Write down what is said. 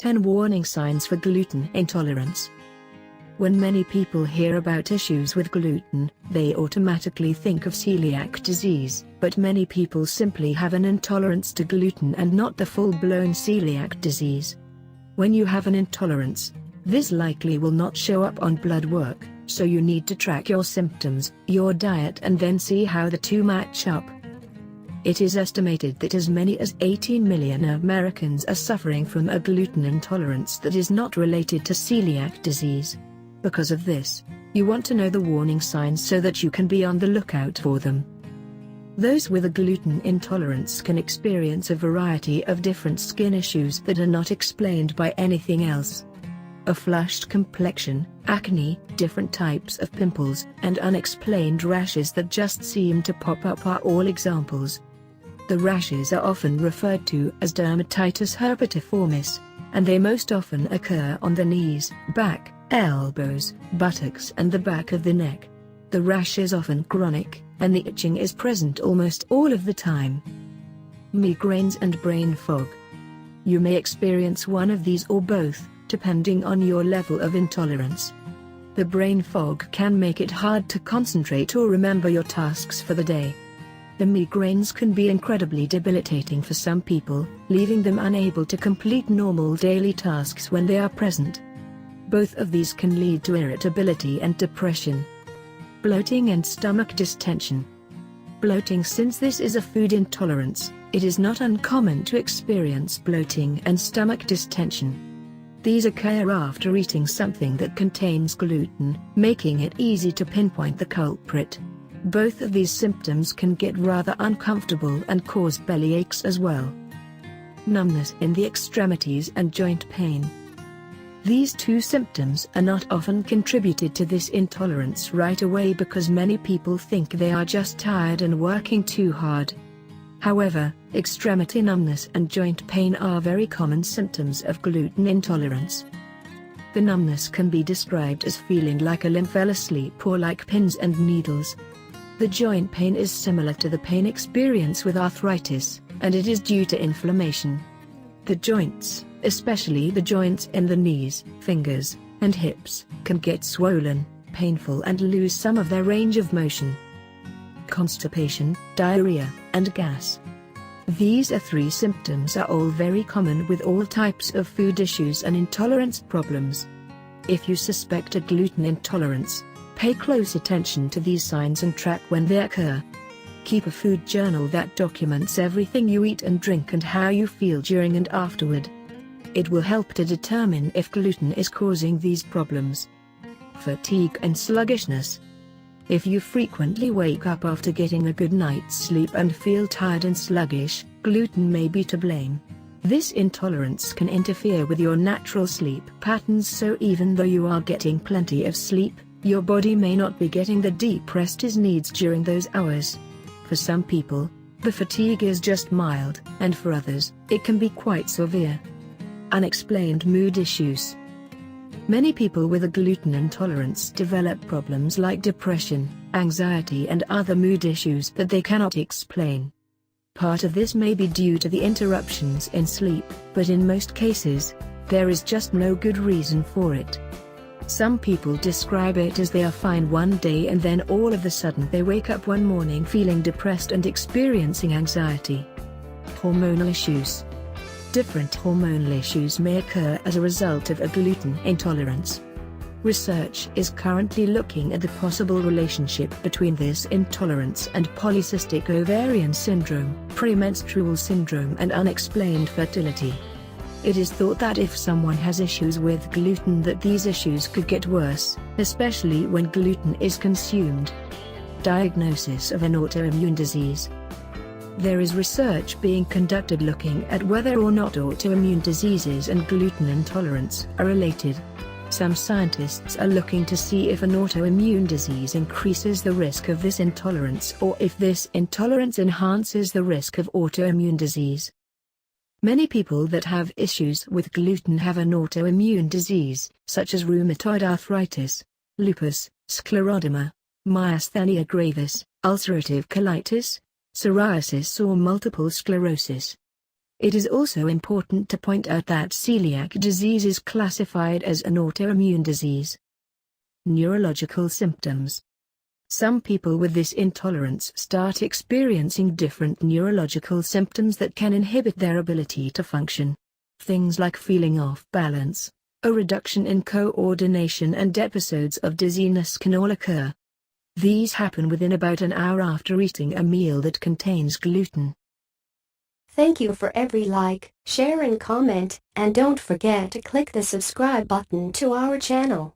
10 Warning Signs for Gluten Intolerance. When many people hear about issues with gluten, they automatically think of celiac disease, but many people simply have an intolerance to gluten and not the full-blown celiac disease. When you have an intolerance, this likely will not show up on blood work, so you need to track your symptoms, your diet, and then see how the two match up. It is estimated that as many as 18 million Americans are suffering from a gluten intolerance that is not related to celiac disease. Because of this, you want to know the warning signs so that you can be on the lookout for them. Those with a gluten intolerance can experience a variety of different skin issues that are not explained by anything else. A flushed complexion, acne, different types of pimples, and unexplained rashes that just seem to pop up are all examples. The rashes are often referred to as dermatitis herpetiformis, and they most often occur on the knees, back, elbows, buttocks, and the back of the neck. The rash is often chronic, and the itching is present almost all of the time. Migraines and brain fog. You may experience one of these or both, depending on your level of intolerance. The brain fog can make it hard to concentrate or remember your tasks for the day. The migraines can be incredibly debilitating for some people, leaving them unable to complete normal daily tasks when they are present. Both of these can lead to irritability and depression. Bloating and stomach distension. Bloating. Since this is a food intolerance, it is not uncommon to experience bloating and stomach distension. These occur after eating something that contains gluten, making it easy to pinpoint the culprit. Both of these symptoms can get rather uncomfortable and cause belly aches as well. Numbness in the extremities and joint pain. These two symptoms are not often contributed to this intolerance right away because many people think they are just tired and working too hard. However, extremity numbness and joint pain are very common symptoms of gluten intolerance. The numbness can be described as feeling like a limb fell asleep or like pins and needles. The joint pain is similar to the pain experienced with arthritis, and it is due to inflammation. The joints, especially the joints in the knees, fingers, and hips, can get swollen, painful, and lose some of their range of motion. Constipation, diarrhea, and gas. These three symptoms are all very common with all types of food issues and intolerance problems. If you suspect a gluten intolerance, pay close attention to these signs and track when they occur. Keep a food journal that documents everything you eat and drink and how you feel during and afterward. It will help to determine if gluten is causing these problems. Fatigue and sluggishness. If you frequently wake up after getting a good night's sleep and feel tired and sluggish, gluten may be to blame. This intolerance can interfere with your natural sleep patterns, so even though you are getting plenty of sleep, your body may not be getting the deep rest it needs during those hours. For some people, the fatigue is just mild, and for others, it can be quite severe. Unexplained mood issues. Many people with a gluten intolerance develop problems like depression, anxiety, and other mood issues that they cannot explain. Part of this may be due to the interruptions in sleep, but in most cases, there is just no good reason for it. Some people describe it as they are fine one day and then all of a sudden they wake up one morning feeling depressed and experiencing anxiety. Hormonal issues. Different hormonal issues may occur as a result of a gluten intolerance. Research is currently looking at the possible relationship between this intolerance and polycystic ovarian syndrome, premenstrual syndrome, and unexplained fertility. It is thought that if someone has issues with gluten, that these issues could get worse, especially when gluten is consumed. Diagnosis of an autoimmune disease. There is research being conducted looking at whether or not autoimmune diseases and gluten intolerance are related. Some scientists are looking to see if an autoimmune disease increases the risk of this intolerance or if this intolerance enhances the risk of autoimmune disease. Many people that have issues with gluten have an autoimmune disease, such as rheumatoid arthritis, lupus, scleroderma, myasthenia gravis, ulcerative colitis, psoriasis, or multiple sclerosis. It is also important to point out that celiac disease is classified as an autoimmune disease. Neurological symptoms. Some people with this intolerance start experiencing different neurological symptoms that can inhibit their ability to function. Things like feeling off balance, a reduction in coordination, and episodes of dizziness can all occur. These happen within about an hour after eating a meal that contains gluten. Thank you for every like, share and comment, and don't forget to click the subscribe button to our channel.